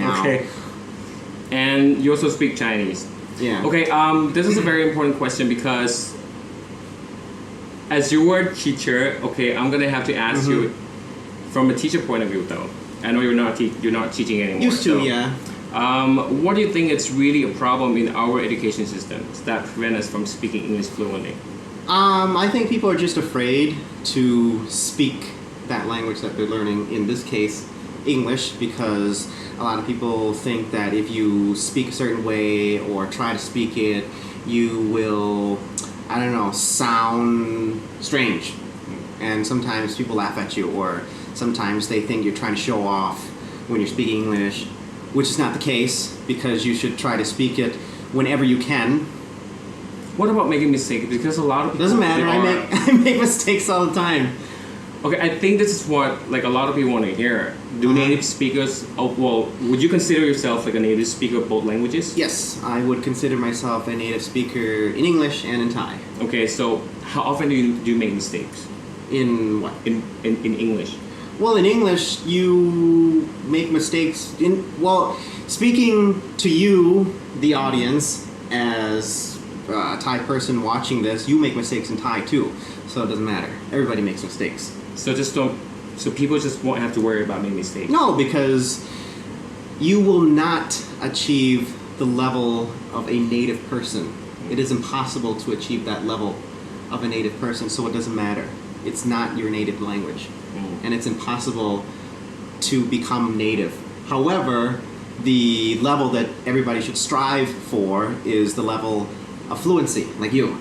now. Okay. And you also speak Chinese. Yeah. Okay, this is a very important question because as your teacher, okay, I'm gonna have to ask you from a teacher point of view though. I know you're not teaching anymore. Used to, yeah. What do you think is really a problem in our education systems that prevent us from speaking English fluently? I think people are just afraid to speak that language that they're learning, in this case, English, because a lot of people think that if you speak a certain way or try to speak it, you will, I don't know, sound strange. And sometimes people laugh at you, or sometimes they think you're trying to show off when you're speaking English, which is not the case, because you should try to speak it whenever you can. What about making mistakes? Because a lot of people... Doesn't matter, I make mistakes all the time. Okay, I think this is what like a lot of people want to hear. Do native speakers... would you consider yourself like a native speaker of both languages? Yes, I would consider myself a native speaker in English and in Thai. Okay, so how often do you make mistakes? In what? In English? Well, in English, you make mistakes. Speaking to you, the audience, as a Thai person watching this, you make mistakes in Thai too. So it doesn't matter. Everybody makes mistakes. So people just won't have to worry about making mistakes? No, because you will not achieve the level of a native person. It is impossible to achieve that level of a native person, so it doesn't matter. It's not your native language. And it's impossible to become native. However, the level that everybody should strive for is the level of fluency, like you,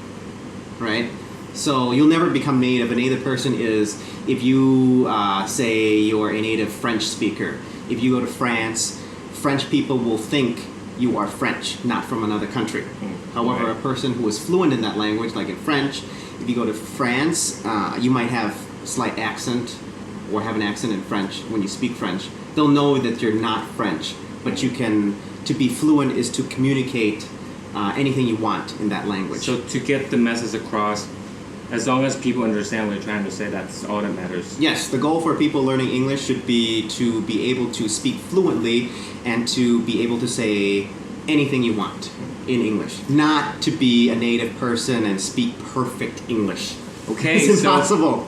right? So you'll never become native. A native person is if you say you're a native French speaker. If you go to France, French people will think you are French, not from another country. However, a person who is fluent in that language, like in French, if you go to France, you might have a slight accent or have an accent in French when you speak French. They'll know that you're not French, but to be fluent is to communicate anything you want in that language. So to get the message across, as long as people understand what you're trying to say, that's all that matters. Yes, the goal for people learning English should be to be able to speak fluently and to be able to say anything you want in English. Not to be a native person and speak perfect English. Okay, it's impossible.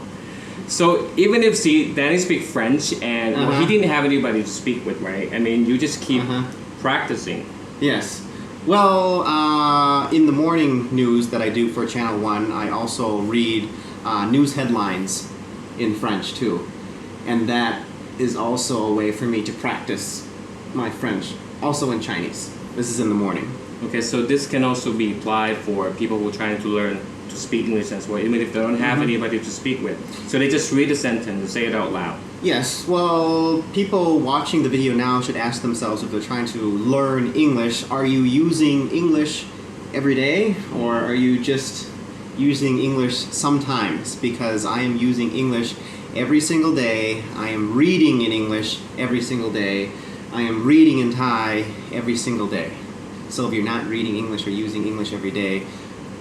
So even if Danny speaks French and he didn't have anybody to speak with, right? I mean, you just keep practicing. Yes. Well, in the morning news that I do for Channel 1, I also read news headlines in French too. And that is also a way for me to practice my French, also in Chinese. This is in the morning. Okay, so this can also be applied for people who are trying to learn to speak English as well, even if they don't have anybody to speak with. So they just read a sentence and say it out loud. Yes, well, people watching the video now should ask themselves if they're trying to learn English, are you using English every day, or are you just using English sometimes? Because I am using English every single day. I am reading in English every single day. I am reading in Thai every single day. So if you're not reading English or using English every day,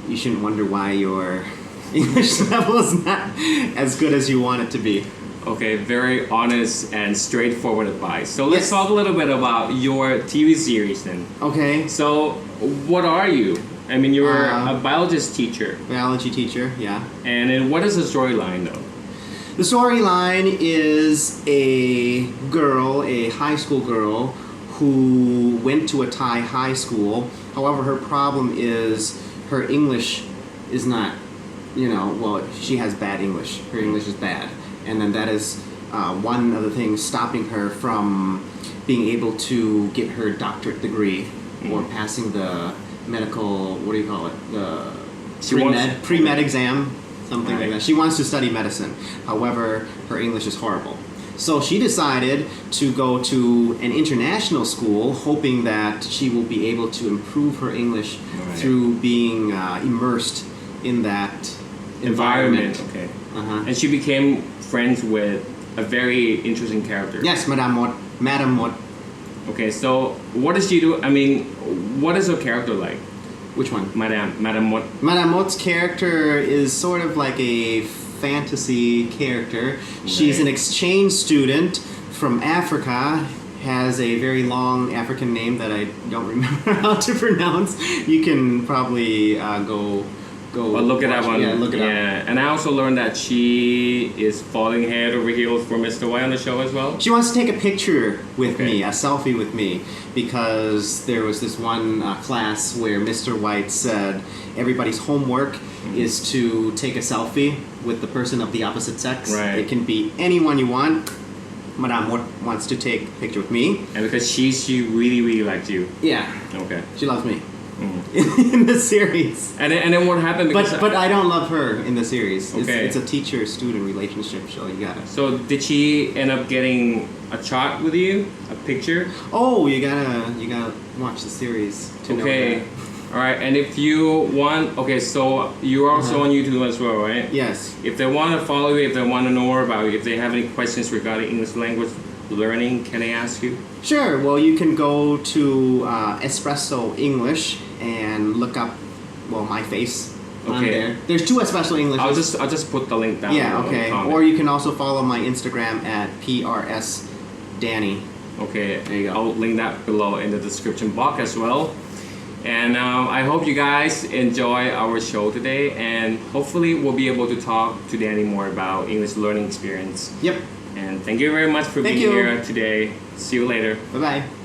you shouldn't wonder why your English level is not as good as you want it to be. Okay, very honest and straightforward advice. So let's talk a little bit about your TV series then. Okay. So what are you? I mean, you're a biologist teacher. Biology teacher, yeah. And then what is the storyline though? The storyline is a girl, a high school girl, who went to a Thai high school. However, her problem is her English is not, she has bad English. Her English is bad. And then that is one of the things stopping her from being able to get her doctorate degree or passing the medical, the pre-med exam, something like that. She wants to study medicine. However, her English is horrible. So she decided to go to an international school, hoping that she will be able to improve her English through being immersed in that environment. Okay. And she became friends with a very interesting character. Yes, Madame Mot. Okay, so what does she do? I mean, what is her character like? Which one? Madame Mot. Madame Mot's character is sort of like a fantasy character. She's an exchange student from Africa, has a very long African name that I don't remember how to pronounce. You can probably go. Well, look it up on. Yeah, look it up. Yeah, and I also learned that she is falling head over heels for Mr. White on the show as well. She wants to take a picture with Okay. me, a selfie with me, because there was this one class where Mr. White said everybody's homework is to take a selfie with the person of the opposite sex. Right. It can be anyone you want. Madame wants to take a picture with me. And because she really liked you. Yeah, Okay. she loves me in the series. And then what happened? Because But I don't love her in the series. Okay. It's a teacher-student relationship show. You gotta. So did she end up getting a shot with you? A picture? Oh, you gotta watch the series to know Okay. that. All right. And if you want, okay, so you're also on YouTube as well, right? Yes. If they want to follow you, if they want to know more about you, if they have any questions regarding English language learning, can I ask you? Sure. Well, you can go to Espresso English and look up, my face on Okay. there. There's two Espresso Englishes. I'll just put the link down. Yeah. below in the Okay. comment. Or you can also follow my Instagram at PRSDanny. Okay, There you go. I'll link that below in the description box as well. And I hope you guys enjoy our show today, and hopefully we'll be able to talk to Danny more about English learning experience. Yep. And thank you very much for Thank being you. here today. See you later. Bye bye.